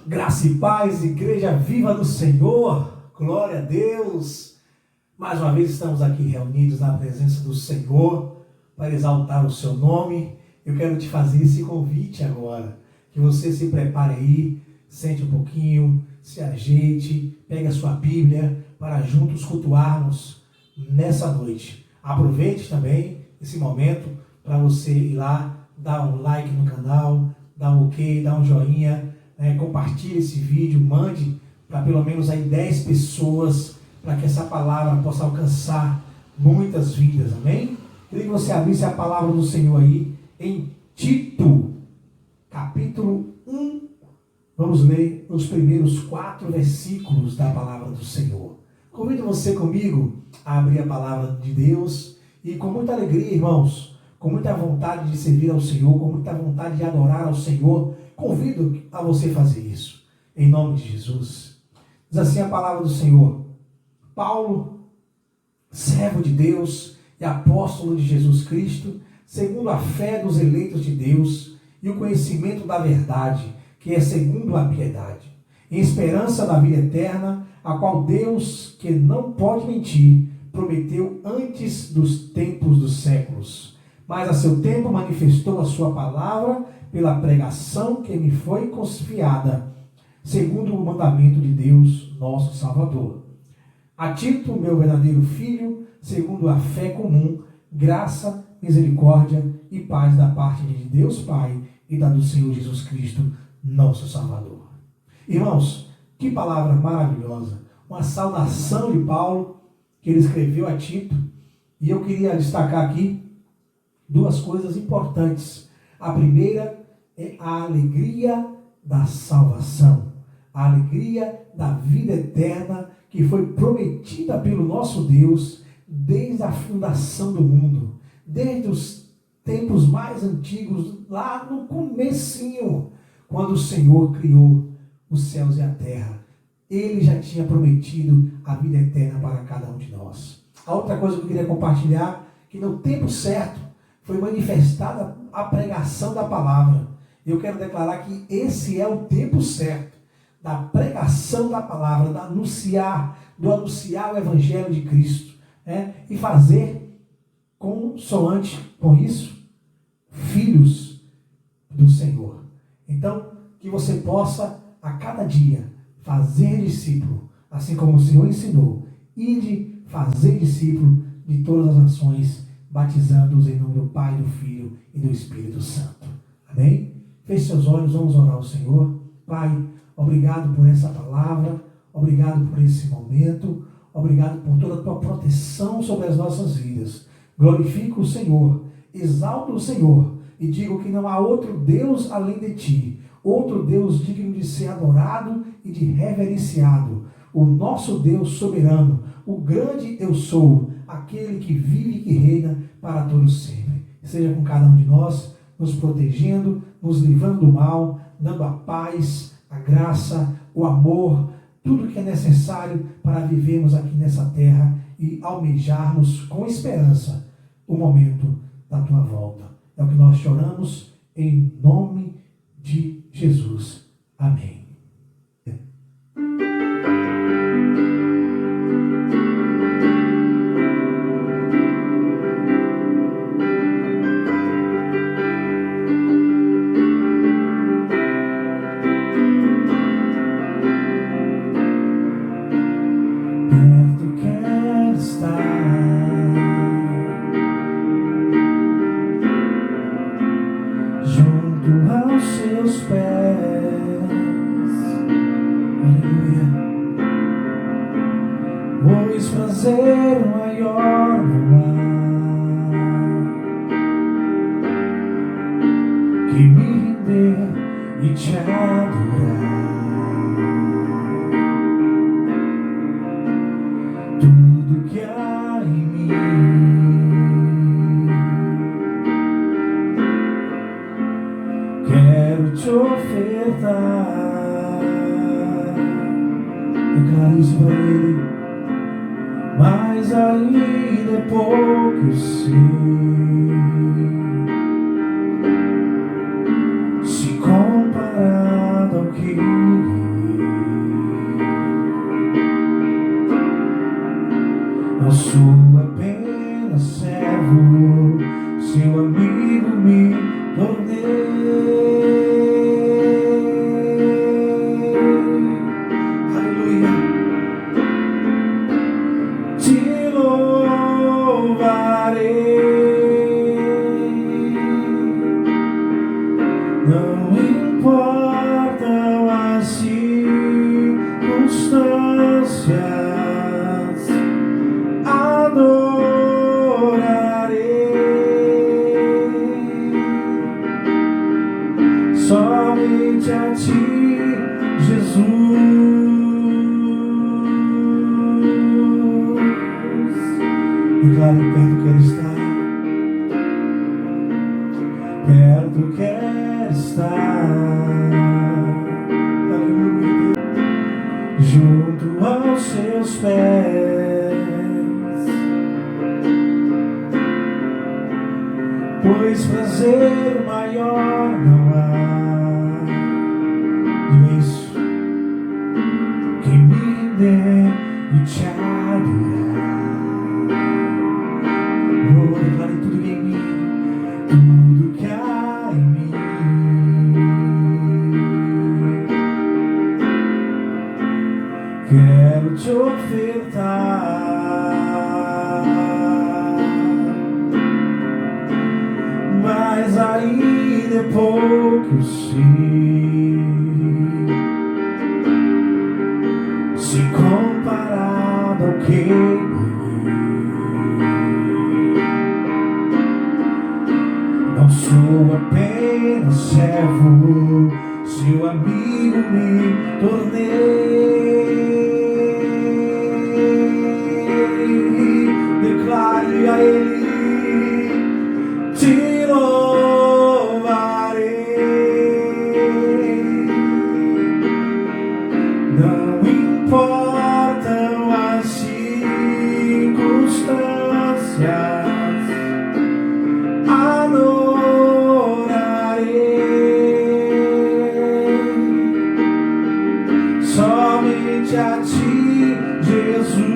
Graça e paz, Igreja Viva do Senhor, glória a Deus. Mais uma vez estamos aqui reunidos na presença do Senhor para exaltar o seu nome. Eu quero te fazer esse convite agora, que você se prepare aí, sente um pouquinho, se ajeite, pegue a sua Bíblia para juntos cultuarmos nessa noite. Aproveite também esse momento para você ir lá, dar um like no canal, dar um ok, dar um joinha, compartilhe esse vídeo, mande para pelo menos aí 10 pessoas, para que essa palavra possa alcançar muitas vidas, amém? Queria que você abrisse a palavra do Senhor aí em Tito, capítulo 1. Vamos ler os primeiros 4 versículos da palavra do Senhor. Convido você comigo a abrir a palavra de Deus e com muita alegria, irmãos, com muita vontade de servir ao Senhor, com muita vontade de adorar ao Senhor, convido a você fazer isso, em nome de Jesus. Diz assim a palavra do Senhor: Paulo, servo de Deus e apóstolo de Jesus Cristo, segundo a fé dos eleitos de Deus e o conhecimento da verdade, que é segundo a piedade, em esperança da vida eterna, a qual Deus, que não pode mentir, prometeu antes dos tempos dos séculos, mas a seu tempo manifestou a sua palavra pela pregação que me foi confiada, segundo o mandamento de Deus, nosso Salvador. A Tito, meu verdadeiro filho, segundo a fé comum, graça, misericórdia e paz da parte de Deus Pai e da do Senhor Jesus Cristo, nosso Salvador. Irmãos, que palavra maravilhosa, uma saudação de Paulo que ele escreveu a Tito, e eu queria destacar aqui 2 coisas importantes. A primeira é a alegria da salvação, a alegria da vida eterna que foi prometida pelo nosso Deus desde a fundação do mundo, desde os tempos mais antigos, lá no comecinho, quando o Senhor criou os céus e a terra. Ele já tinha prometido a vida eterna para cada um de nós. A outra coisa que eu queria compartilhar, que no tempo certo foi manifestada a pregação da palavra. Eu quero declarar que esse é o tempo certo da pregação da palavra, do anunciar o evangelho de Cristo, e fazer consoante com isso, filhos do Senhor. Então, que você possa a cada dia fazer discípulo, assim como o Senhor ensinou, e de fazer discípulo de todas as nações, batizando-os em nome do Pai, do Filho e do Espírito Santo. Amém? Feche seus olhos, vamos orar ao Senhor. Pai, obrigado por essa palavra, obrigado por esse momento, obrigado por toda a tua proteção sobre as nossas vidas. Glorifico o Senhor, exalto o Senhor e digo que não há outro Deus além de ti, outro Deus digno de ser adorado e de reverenciado. O nosso Deus soberano, o grande eu sou, aquele que vive e que reina para todos sempre. Seja com cada um de nós, nos protegendo, nos livrando do mal, dando a paz, a graça, o amor, tudo que é necessário para vivermos aqui nessa terra e almejarmos com esperança o momento da tua volta. É o que nós choramos em nome de Jesus. Amém. Pois prazer maior não há que me render e te adorar. Tudo que há em mim quero te ofertar. Declaro isso para Ele. Mas ainda é pouco eu sei, se comparado ao que Declare: perto quero estar. Perto quero estar. Aleluia. Junto aos seus pés, pois prazer maior não há. Diga isso. Que me render e te adorar. Oh, declare tudo que em mim, tudo que há em mim. Quero te ofertar, mas ainda é pouco, sim, se comparado ao que não sou apenas servo, seu amigo me tornei. Declare a Ele: te louvarei. Não importam as circunstâncias, adorarei somente a ti, Jesus.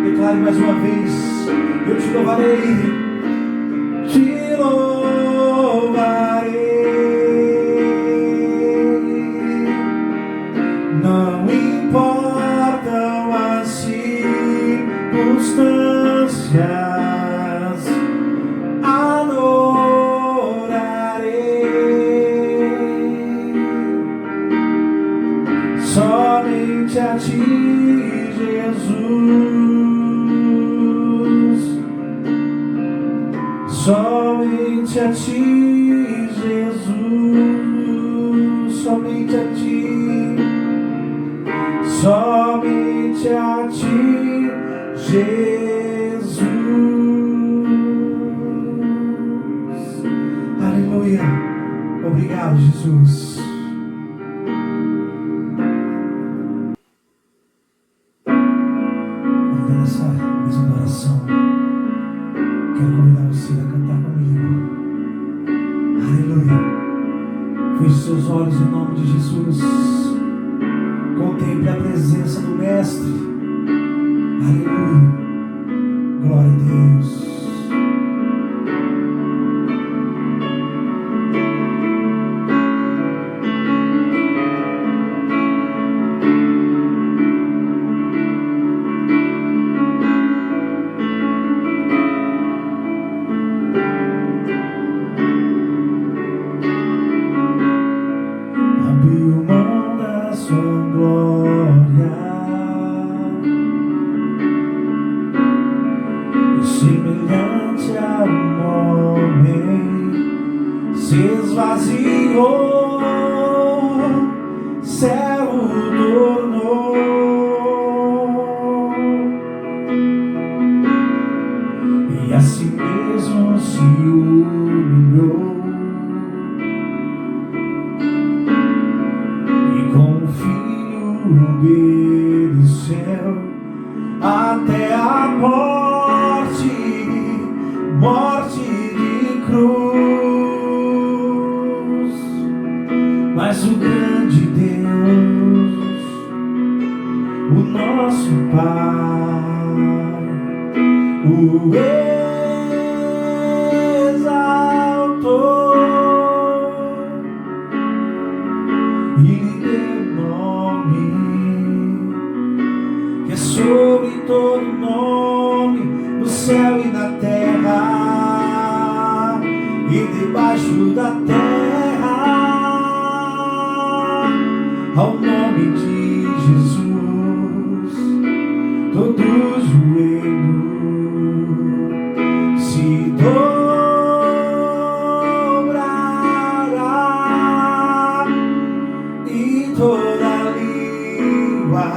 Declare mais uma vez: eu te louvarei, te louvarei. Não importam as circunstâncias, adorarei somente a ti, Jesus. Somente a ti, Jesus. Somente a ti. Somente a ti, Jesus. Aleluia. Obrigado, Jesus. Nessa mesma oração, quero convidar você a cantar comigo. Aleluia. Feche seus olhos em nome de Jesus. Contemple a presença do Mestre. Aleluia. Glória a Deus. Abriu mão da sua glória e semelhante a um homem se esvaziou, servo tornou e a si mesmo se humilhou. Obedeceu até a morte, morte de cruz. Mas o grande Deus, o nosso Pai, o exaltou e lhe deu nome que é sobre todo nome, no céu e na terra e debaixo da terra. Ao nome de Jesus todo joelho se dobrará e toda língua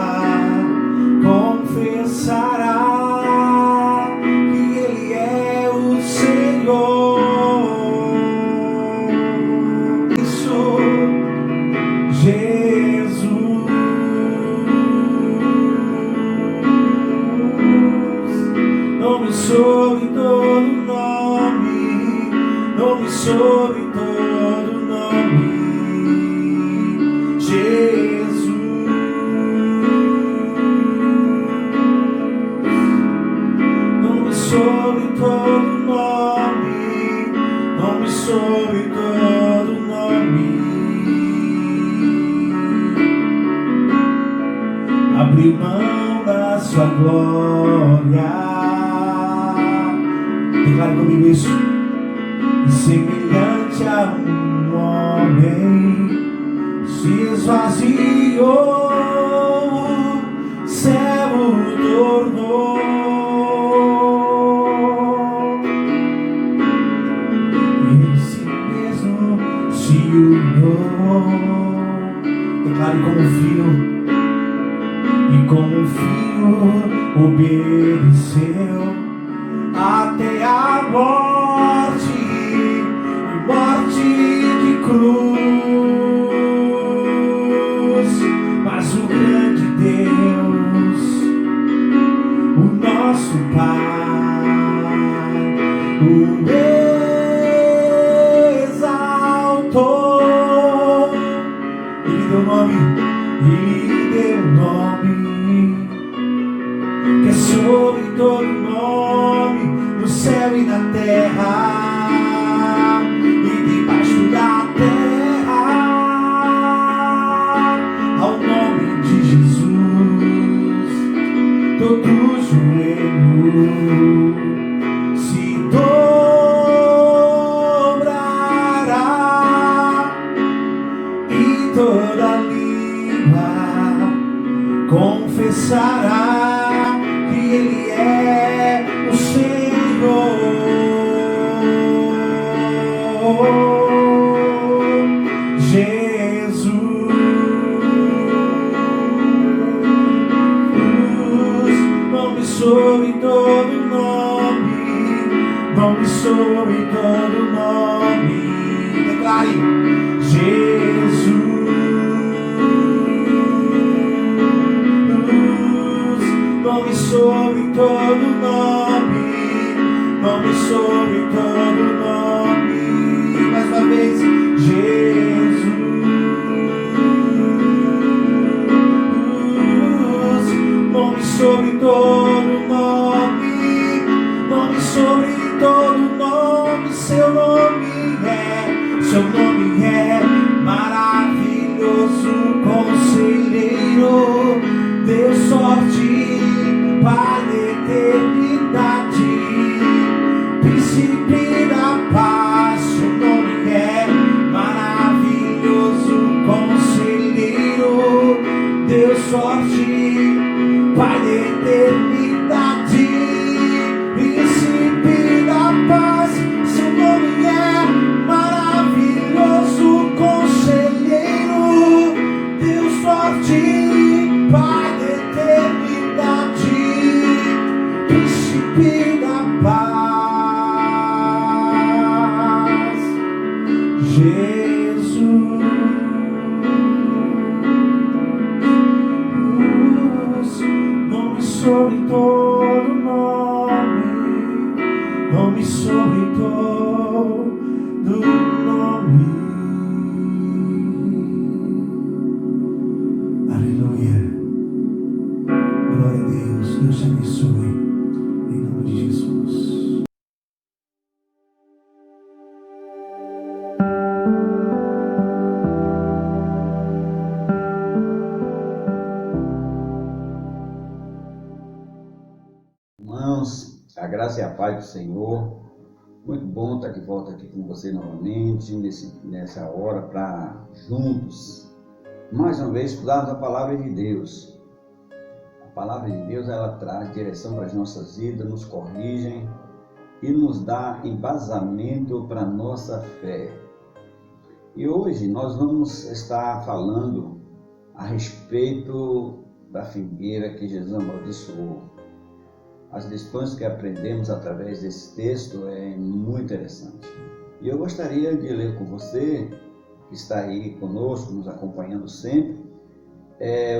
abriu mão da sua glória. Declare comigo isso. Semelhante a um homem, se esvaziou, servo tornou. Em si mesmo se humilhou. Declare como filho, e como filho obedeceu até a morte, morte de cruz. Mas o grande Deus, o nosso Pai, o exaltou. Ele deu nome, ele deu nome, que é sobre todo nome, no céu e na terra, e debaixo da terra. Ao nome de Jesus, todo joelho se dobrará, e toda língua confessará que Ele é o Senhor. Jesus, nome sobre todo nome, nome sobre todo nome. Declare: Jesus, nome sobre todo nome, nome sobre todo nome. Mais uma vez: Jesus, nome sobre todo nome, nome sobre todo nome. Seu nome é maravilhoso, conselheiro, Deus forte, Pai da eternidade, príncipe da paz. Seu nome é maravilhoso, conselheiro, Deus forte, Pai da eternidade, príncipe da paz. Seu nome é maravilhoso, conselheiro, Deus forte, Pai da eternidade, príncipe da paz. Jesus, nome sobre todo nome, nome sobre todo nome. Aleluia. Glória a Deus. Deus te abençoe. Em nome de Jesus. Irmãos, a graça e a paz do Senhor. Muito bom estar de volta aqui com você novamente, nessa hora, para juntos, mais uma vez, estudarmos a Palavra de Deus. A Palavra de Deus, ela traz direção para as nossas vidas, nos corrige e nos dá embasamento para a nossa fé. E hoje nós vamos estar falando a respeito da figueira que Jesus amaldiçoou. As lições que aprendemos através desse texto é muito interessante. E eu gostaria de ler com você, que está aí conosco, nos acompanhando sempre,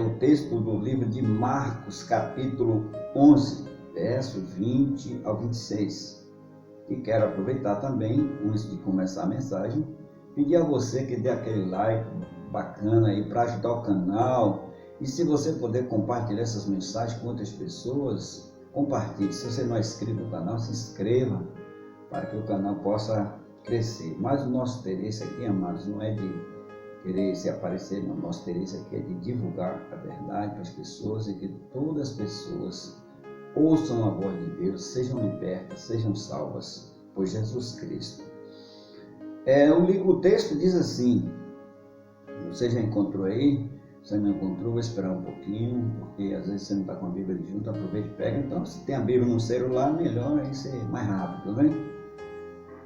o texto do livro de Marcos, capítulo 11, verso 20 ao 26. E quero aproveitar também, antes de começar a mensagem, pedir a você que dê aquele like bacana aí para ajudar o canal. E se você puder compartilhar essas mensagens com outras pessoas, compartilhe. Se você não é inscrito no canal, se inscreva para que o canal possa crescer. Mas o nosso interesse aqui, amados, não é de querer se aparecer, não. Nosso interesse aqui é de divulgar a verdade para as pessoas e que todas as pessoas ouçam a voz de Deus, sejam libertas, sejam salvas por Jesus Cristo. O texto diz assim, você já encontrou aí? Se não encontrou, vou esperar um pouquinho, porque às vezes você não está com a Bíblia junto, aproveita e pega. Então, se tem a Bíblia no celular, melhor aí ser mais rápido, tudo bem?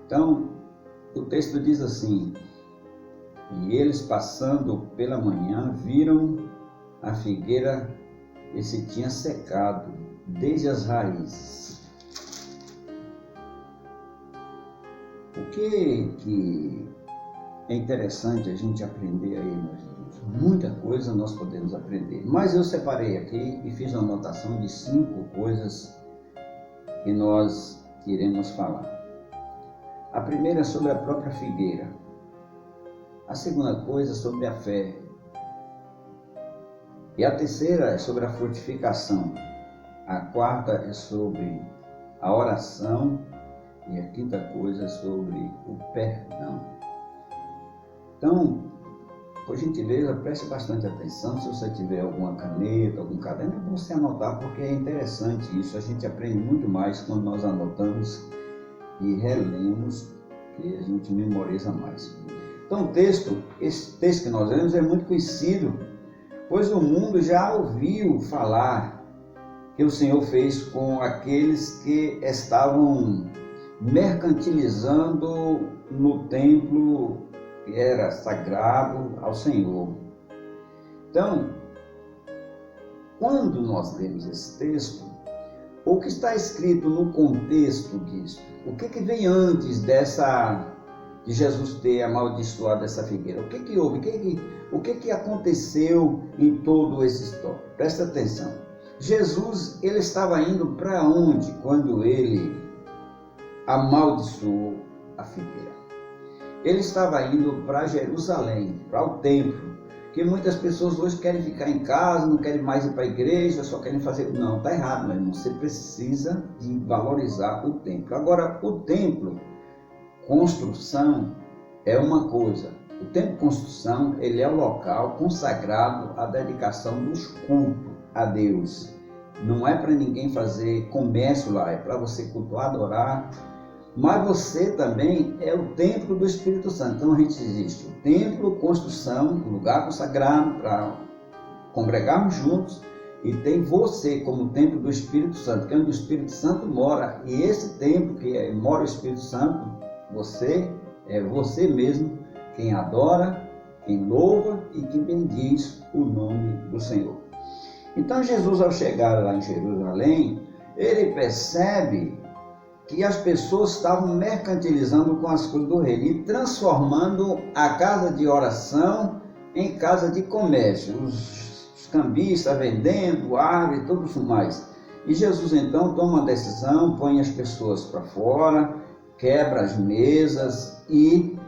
Então, o texto diz assim: e eles passando pela manhã viram a figueira que se tinha secado desde as raízes. O que é interessante a gente aprender aí, meus irmãos? Muita coisa nós podemos aprender, mas eu separei aqui e fiz uma anotação de 5 coisas que nós iremos falar. A primeira é sobre a própria figueira. A segunda coisa é sobre a fé. E a terceira é sobre a frutificação. A quarta é sobre a oração. E a quinta coisa é sobre o perdão. Então, por gentileza, preste bastante atenção. Se você tiver alguma caneta, algum caderno, é bom você anotar, porque é interessante isso. A gente aprende muito mais quando nós anotamos e relemos, que a gente memoriza mais. Então, esse texto que nós lemos é muito conhecido, pois o mundo já ouviu falar que o Senhor fez com aqueles que estavam mercantilizando no templo que era sagrado ao Senhor. Então, quando nós lemos esse texto, o que está escrito no contexto disso? O que vem antes de Jesus ter amaldiçoado essa figueira? O que houve? O que aconteceu em todo esse histórico? Presta atenção. Jesus, ele estava indo para onde quando ele amaldiçoou a figueira? Ele estava indo para Jerusalém, para o templo, que muitas pessoas hoje querem ficar em casa, não querem mais ir para a igreja, só querem fazer... Não, está errado, meu irmão. Você precisa de valorizar o templo. Agora, o templo, construção, é uma coisa. O templo, construção, ele é o local consagrado à dedicação dos cultos a Deus. Não é para ninguém fazer comércio lá, é para você cultuar, adorar. Mas você também é o templo do Espírito Santo. Então a gente existe o templo, construção, um lugar consagrado para congregarmos juntos, e tem você como templo do Espírito Santo, que é onde o Espírito Santo mora. E esse templo que mora o Espírito Santo, você é você mesmo quem adora, quem louva e quem bendiz o nome do Senhor. Então Jesus, ao chegar lá em Jerusalém, ele percebe que as pessoas estavam mercantilizando com as coisas do reino e transformando a casa de oração em casa de comércio. Os cambistas vendendo árvore e tudo mais. E Jesus então toma uma decisão, põe as pessoas para fora, quebra as mesas e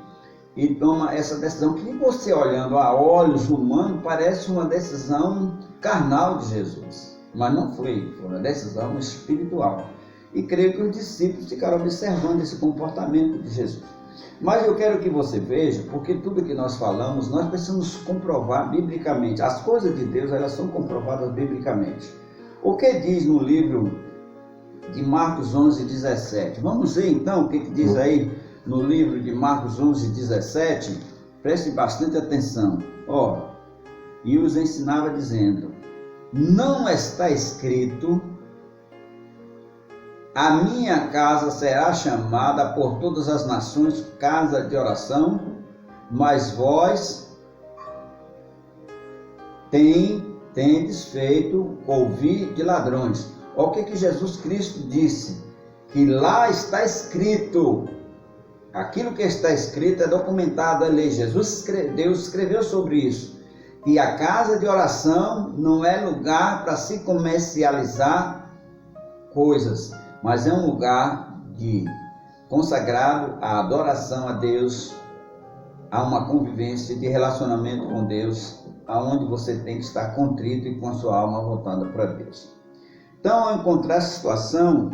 toma essa decisão que você, olhando a olhos humanos, parece uma decisão carnal de Jesus. Mas não foi uma decisão espiritual. E creio que os discípulos ficaram observando esse comportamento de Jesus. Mas eu quero que você veja, porque tudo que nós falamos, nós precisamos comprovar biblicamente. As coisas de Deus, elas são comprovadas biblicamente. O que diz no livro de Marcos 11:17? Vamos ver então o que diz aí no livro de Marcos 11:17. Preste bastante atenção. E os ensinava dizendo: não está escrito... a minha casa será chamada por todas as nações casa de oração, mas vós tendes feito ouvir de ladrões. Olha o que Jesus Cristo disse, que lá está escrito. Aquilo que está escrito é documentado ali. Deus escreveu sobre isso. E a casa de oração não é lugar para se comercializar coisas, mas é um lugar consagrado à adoração a Deus, a uma convivência de relacionamento com Deus, aonde você tem que estar contrito e com a sua alma voltada para Deus. Então, ao encontrar essa situação,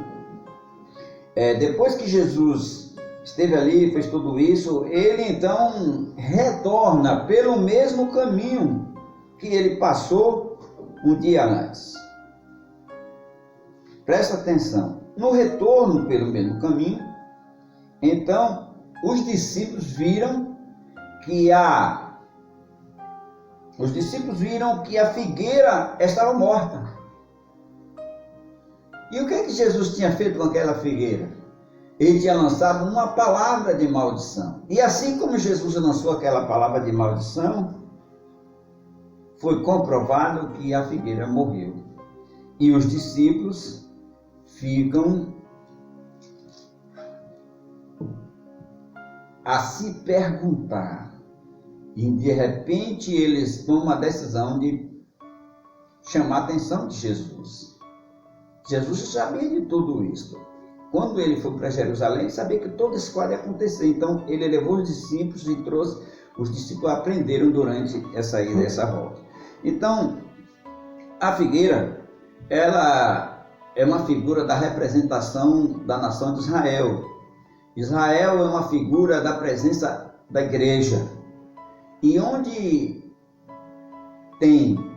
depois que Jesus esteve ali, fez tudo isso, ele então retorna pelo mesmo caminho que ele passou um dia antes. Presta atenção, no retorno pelo mesmo caminho, então os discípulos viram que a figueira estava morta. E o que é que Jesus tinha feito com aquela figueira? Ele tinha lançado uma palavra de maldição. E assim como Jesus lançou aquela palavra de maldição, foi comprovado que a figueira morreu. E os discípulos ficam a se perguntar. E de repente eles tomam a decisão de chamar a atenção de Jesus. Jesus sabia de tudo isso. Quando ele foi para Jerusalém, ele sabia que todo isso pode acontecer. Então ele levou os discípulos e trouxe. Os discípulos aprenderam durante essa ida e essa volta. Então, a figueira, ela é uma figura da representação da nação de Israel. Israel é uma figura da presença da igreja. E onde tem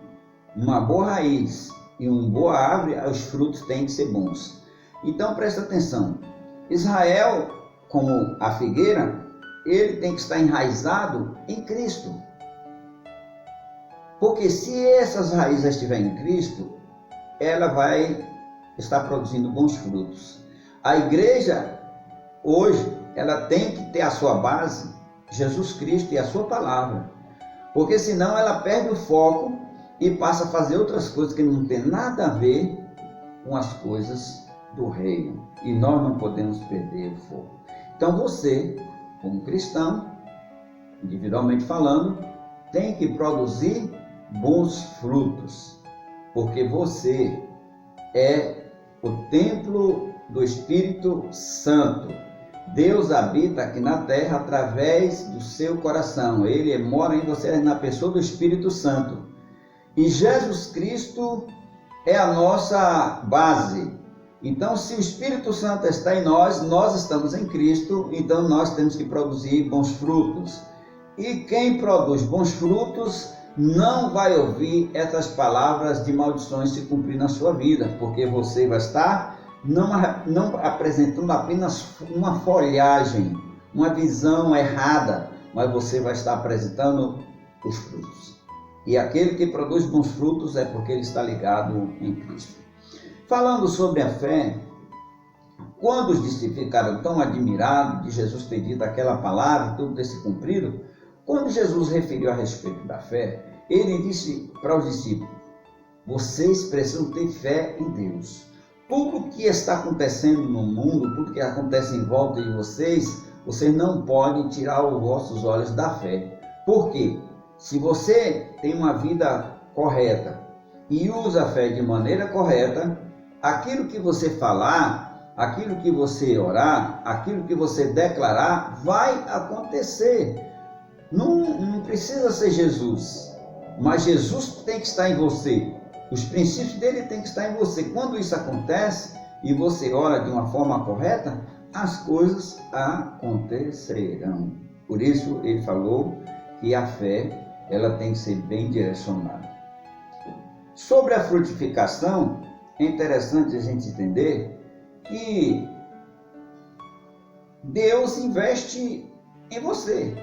uma boa raiz e uma boa árvore, os frutos têm que ser bons. Então presta atenção, Israel, como a figueira, ele tem que estar enraizado em Cristo. Porque se essas raízes estiverem em Cristo, ela vai estar produzindo bons frutos. A igreja, hoje, ela tem que ter a sua base, Jesus Cristo e a sua palavra. Porque senão ela perde o foco e passa a fazer outras coisas que não tem nada a ver com as coisas do reino. E nós não podemos perder o foco. Então você, como cristão, individualmente falando, tem que produzir bons frutos. Porque você é o templo do Espírito Santo. Deus habita aqui na terra através do seu coração. Ele mora em você na pessoa do Espírito Santo. E Jesus Cristo é a nossa base. Então, se o Espírito Santo está em nós, nós estamos em Cristo, então nós temos que produzir bons frutos. E quem produz bons frutos não vai ouvir essas palavras de maldições se cumprir na sua vida, porque você vai estar não apresentando apenas uma folhagem, uma visão errada, mas você vai estar apresentando os frutos. E aquele que produz bons frutos é porque ele está ligado em Cristo. Falando sobre a fé, quando os discípulos ficaram tão admirados de Jesus ter dito aquela palavra, tudo ter se cumprido, quando Jesus referiu a respeito da fé, ele disse para os discípulos: vocês precisam ter fé em Deus. Tudo que está acontecendo no mundo, tudo que acontece em volta de vocês, vocês não podem tirar os vossos olhos da fé. Por quê? Se você tem uma vida correta e usa a fé de maneira correta, aquilo que você falar, aquilo que você orar, aquilo que você declarar, vai acontecer. Não precisa ser Jesus, mas Jesus tem que estar em você. Os princípios dele têm que estar em você. Quando isso acontece e você ora de uma forma correta, as coisas acontecerão. Por isso ele falou que a fé ela tem que ser bem direcionada. Sobre a frutificação, é interessante a gente entender que Deus investe em você.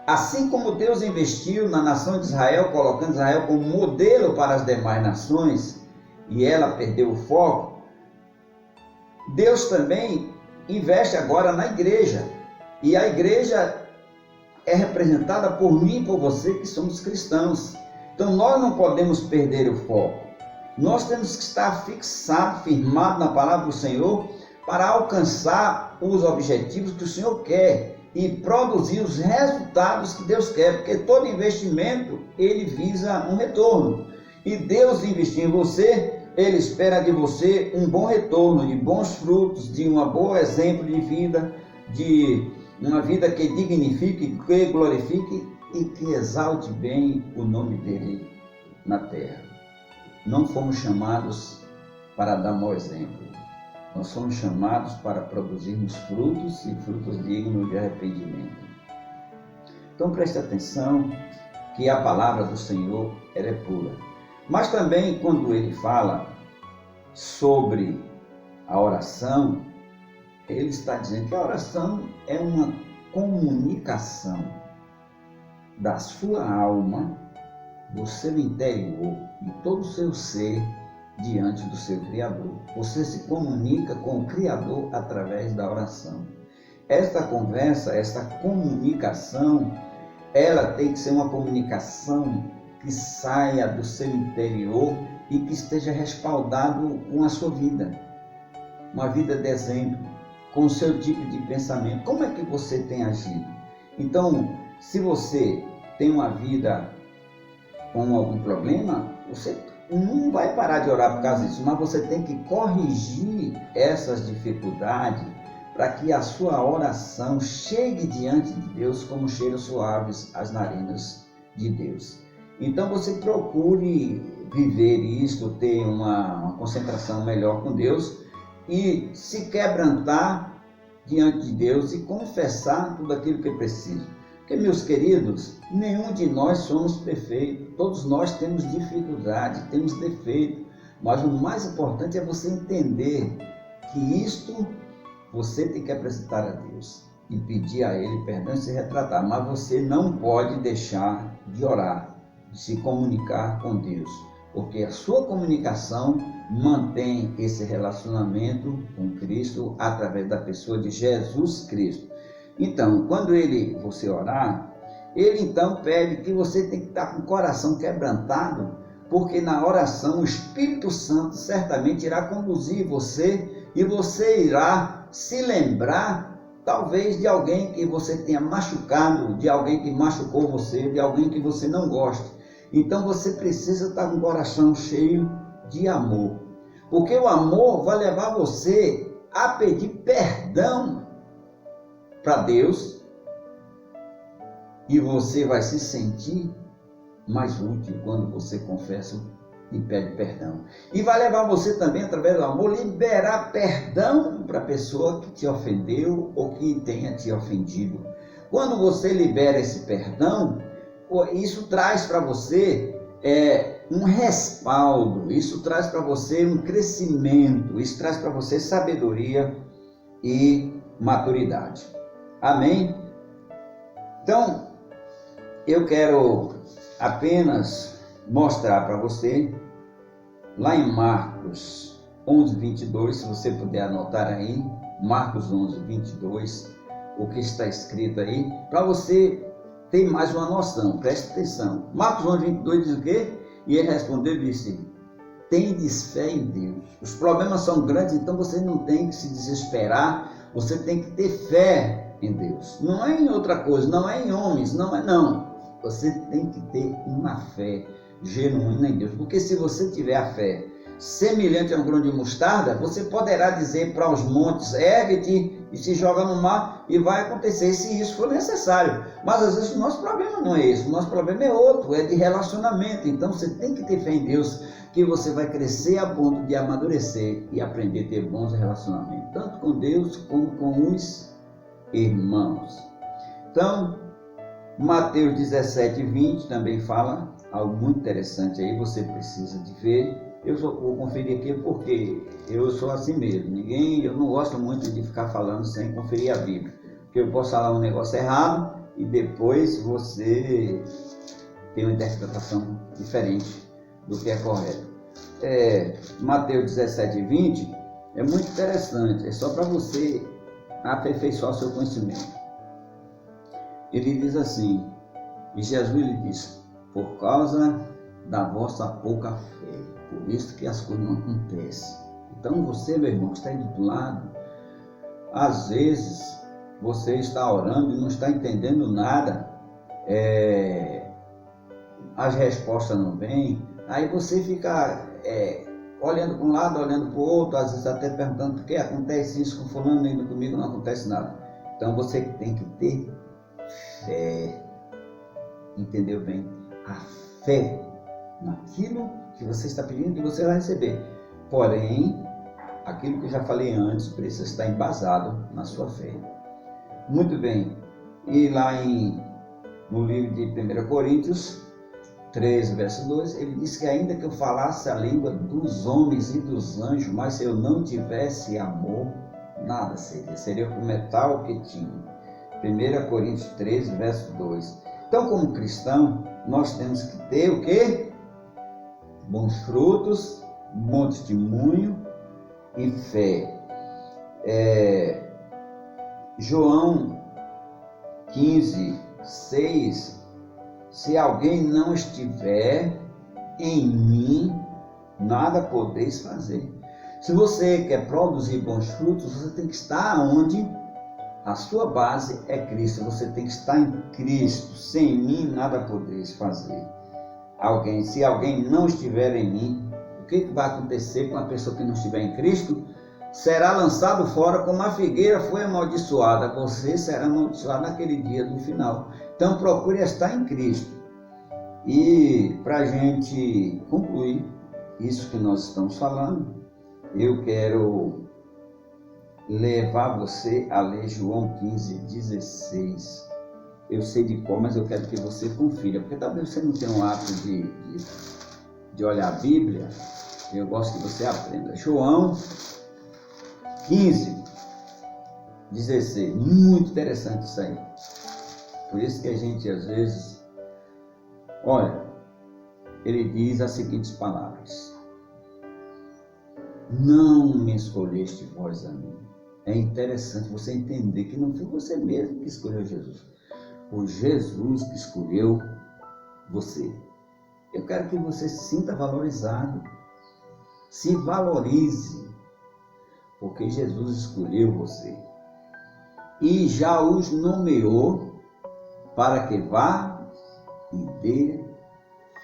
Assim como Deus investiu na nação de Israel, colocando Israel como modelo para as demais nações, e ela perdeu o foco, Deus também investe agora na igreja. E a igreja é representada por mim e por você, que somos cristãos. Então nós não podemos perder o foco. Nós temos que estar fixados, firmados na palavra do Senhor para alcançar os objetivos que o Senhor quer e produzir os resultados que Deus quer, porque todo investimento ele visa um retorno. E Deus investir em você, Ele espera de você um bom retorno, de bons frutos, de um bom exemplo de vida, de uma vida que dignifique, que glorifique e que exalte bem o nome dEle na terra. Não fomos chamados para dar mau exemplo. Nós somos chamados para produzirmos frutos e frutos dignos de arrependimento. Então preste atenção que a palavra do Senhor ela é pura. Mas também quando ele fala sobre a oração, ele está dizendo que a oração é uma comunicação da sua alma, do seu interior, de todo o seu ser diante do seu Criador. Você se comunica com o Criador através da oração. Esta conversa, esta comunicação, ela tem que ser uma comunicação que saia do seu interior e que esteja respaldado com a sua vida. Uma vida de exemplo, com o seu tipo de pensamento. Como é que você tem agido? Então, se você tem uma vida com algum problema, você não vai parar de orar por causa disso, mas você tem que corrigir essas dificuldades para que a sua oração chegue diante de Deus como cheiros suaves às narinas de Deus. Então você procure viver isto, ter uma concentração melhor com Deus e se quebrantar diante de Deus e confessar tudo aquilo que precisa. Porque, meus queridos, nenhum de nós somos perfeitos, todos nós temos dificuldade, temos defeito, mas o mais importante é você entender que isto você tem que apresentar a Deus e pedir a Ele perdão e se retratar, mas você não pode deixar de orar, de se comunicar com Deus, porque a sua comunicação mantém esse relacionamento com Cristo através da pessoa de Jesus Cristo. Então, quando você orar, ele então pede que você tem que estar com o coração quebrantado, porque na oração o Espírito Santo certamente irá conduzir você e você irá se lembrar talvez de alguém que você tenha machucado, de alguém que machucou você, de alguém que você não gosta. Então você precisa estar com o coração cheio de amor, porque o amor vai levar você a pedir perdão para Deus e você vai se sentir mais útil quando você confessa e pede perdão. E vai levar você também, através do amor, liberar perdão para a pessoa que te ofendeu ou que tenha te ofendido. Quando você libera esse perdão, isso traz para você um respaldo, isso traz para você um crescimento, isso traz para você sabedoria e maturidade. Amém? Então, eu quero apenas mostrar para você, lá em Marcos 11, 22, se você puder anotar aí, Marcos 11, 22, o que está escrito aí, para você ter mais uma noção, preste atenção. Marcos 11, 22 diz o quê? E ele respondeu e disse: tendes fé em Deus. Os problemas são grandes, então você não tem que se desesperar, você tem que ter fé em Deus. Não é em outra coisa, não é em homens, não. Você tem que ter uma fé genuína em Deus, porque se você tiver a fé semelhante a um grão de mostarda, você poderá dizer para os montes: ergue-te e se joga no mar, e vai acontecer se isso for necessário. Mas às vezes o nosso problema não é esse, o nosso problema é outro, é de relacionamento. Então você tem que ter fé em Deus, que você vai crescer a ponto de amadurecer e aprender a ter bons relacionamentos, tanto com Deus como com os irmãos. Então, Mateus 17, 20 também fala algo muito interessante aí, você precisa de ver. Eu vou conferir aqui porque eu sou assim mesmo. Eu não gosto muito de ficar falando sem conferir a Bíblia, porque eu posso falar um negócio errado e depois você tem uma interpretação diferente do que é correto. Mateus 17, 20 é muito interessante, é só para você aperfeiçoar o seu conhecimento. Ele diz assim, e Jesus lhe disse: por causa da vossa pouca fé, por isso que as coisas não acontecem. Então você, meu irmão, que está aí do outro lado, às vezes você está orando e não está entendendo nada, as respostas não vêm, aí você fica olhando para um lado, olhando para o outro, às vezes até perguntando por que acontece isso com fulano e comigo não acontece nada. Então você tem que ter fé, entendeu bem? A fé naquilo que você está pedindo que você vai receber. Porém, aquilo que eu já falei antes precisa estar embasado na sua fé. Muito bem. E lá no livro de 1 Coríntios 13, verso 2, ele diz que ainda que eu falasse a língua dos homens e dos anjos, mas se eu não tivesse amor, nada seria. Seria como metal que tinha. 1 Coríntios 13, verso 2. Então, como cristão, nós temos que ter o quê? Bons frutos, bom testemunho e fé. João 15, 6. Se alguém não estiver em mim, nada podeis fazer. Se você quer produzir bons frutos, você tem que estar onde a sua base é Cristo. Você tem que estar em Cristo. Sem mim, nada podeis fazer. Se alguém não estiver em mim, o que vai acontecer com a pessoa que não estiver em Cristo? Será lançado fora como a figueira foi amaldiçoada. Você será amaldiçoado naquele dia do final. Então procure estar em Cristo. E para a gente concluir isso que nós estamos falando, eu quero levar você a ler João 15, 16. Eu sei de cor, mas eu quero que você confira, porque talvez você não tenha um hábito de olhar a Bíblia. Eu gosto que você aprenda. João 15, 16. Muito interessante isso aí. Por isso que a gente às vezes... Olha, ele diz as seguintes palavras: não me escolheste vós a mim. É interessante você entender que não foi você mesmo que escolheu Jesus. Foi Jesus que escolheu você. Eu quero que você se sinta valorizado. Se valorize, porque Jesus escolheu você. E já os nomeou para que vá e dê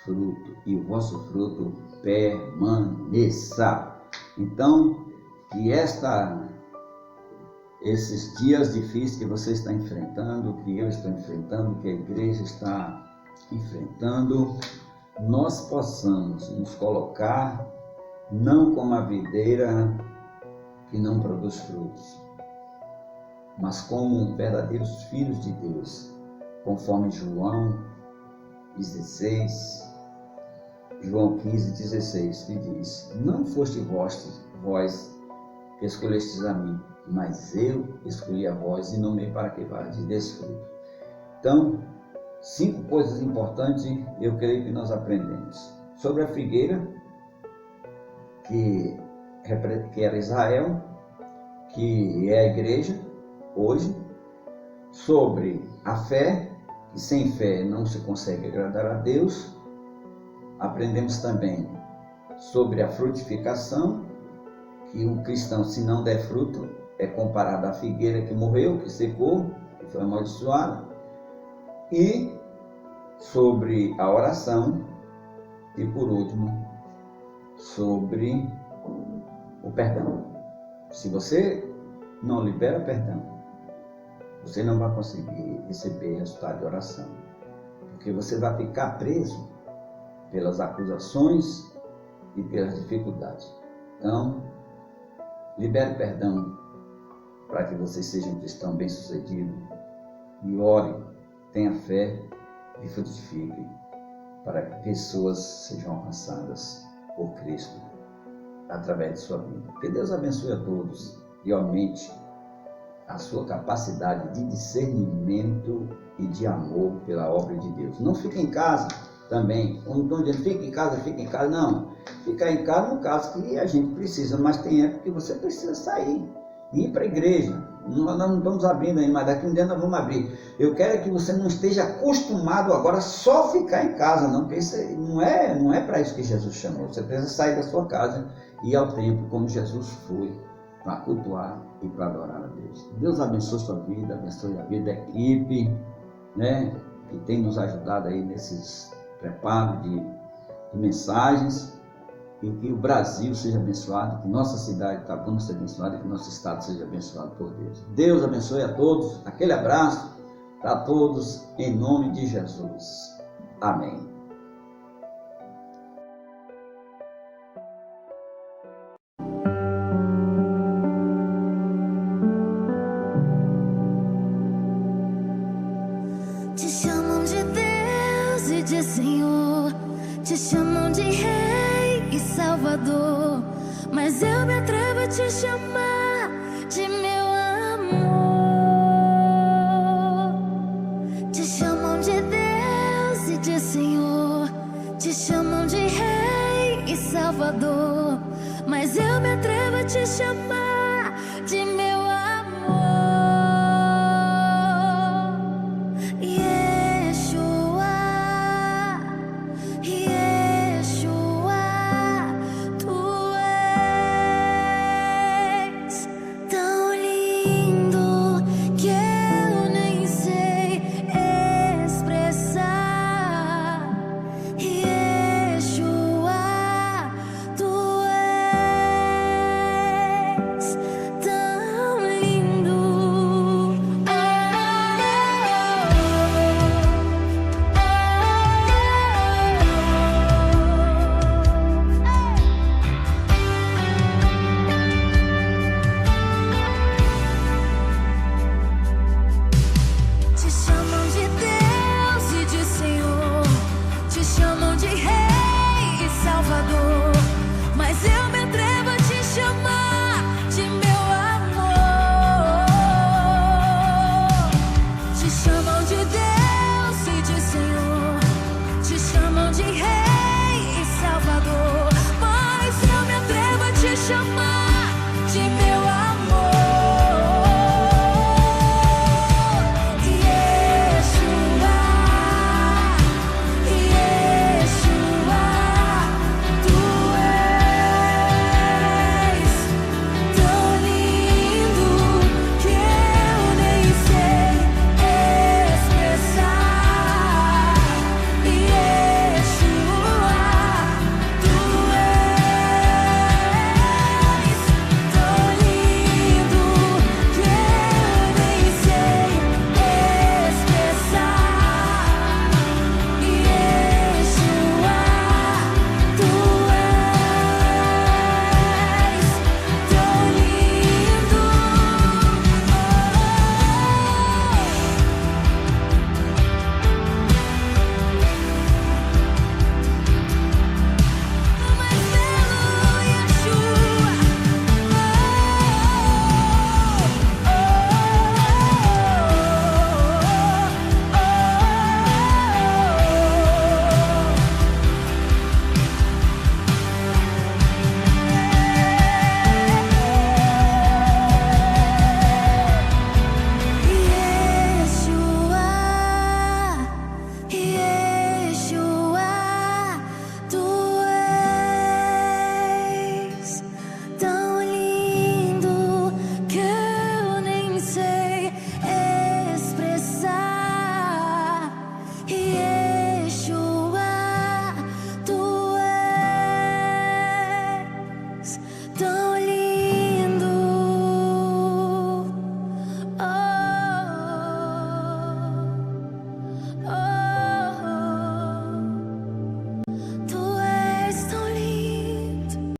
fruto, e o vosso fruto permaneça. Então, que esses dias difíceis que você está enfrentando, que eu estou enfrentando, que a igreja está enfrentando, nós possamos nos colocar não como a videira que não produz frutos, mas como verdadeiros filhos de Deus, conforme João 16, João 15, 16, que diz: não foste vós que escolhestes a mim, mas eu escolhi a vós e nomeei para que vades e dês fruto. Então, 5 coisas importantes eu creio que nós aprendemos. Sobre a figueira, que era Israel, que é a igreja hoje. Sobre a fé, que sem fé não se consegue agradar a Deus. Aprendemos também sobre a frutificação, que o cristão, se não der fruto, é comparado à figueira que morreu, que secou, que foi amaldiçoada. E sobre a oração, e por último, sobre o perdão. Se você não libera perdão, você não vai conseguir receber resultado de oração, porque você vai ficar preso pelas acusações e pelas dificuldades. Então, libere perdão para que você seja um cristão bem-sucedido e ore, tenha fé e frutifique para que pessoas sejam alcançadas por Cristo através de sua vida. Que Deus abençoe a todos e aumente a sua capacidade de discernimento e de amor pela obra de Deus. Não fique em casa também. Quando estou dizendo fique em casa, não. Ficar em casa no caso que a gente precisa, mas tem época que você precisa sair e ir para a igreja. Nós não estamos abrindo ainda, mas daqui um dia nós vamos abrir. Eu quero que você não esteja acostumado agora só ficar em casa, não, porque isso não é para isso que Jesus chamou. Você precisa sair da sua casa e ir ao templo como Jesus foi, para cultuar e para adorar a Deus. Deus abençoe sua vida, abençoe a vida da equipe, né, que tem nos ajudado aí nesses preparos de mensagens, e que o Brasil seja abençoado, que nossa cidade Itabuna seja abençoada, que nosso estado seja abençoado por Deus. Deus abençoe a todos, aquele abraço para todos, em nome de Jesus. Amém. de Senhor, te chamam de Rei e Salvador, mas eu me atrevo a te chamar de meu amor. Te chamam de Deus e de Senhor, te chamam de Rei e Salvador, mas eu me atrevo a te chamar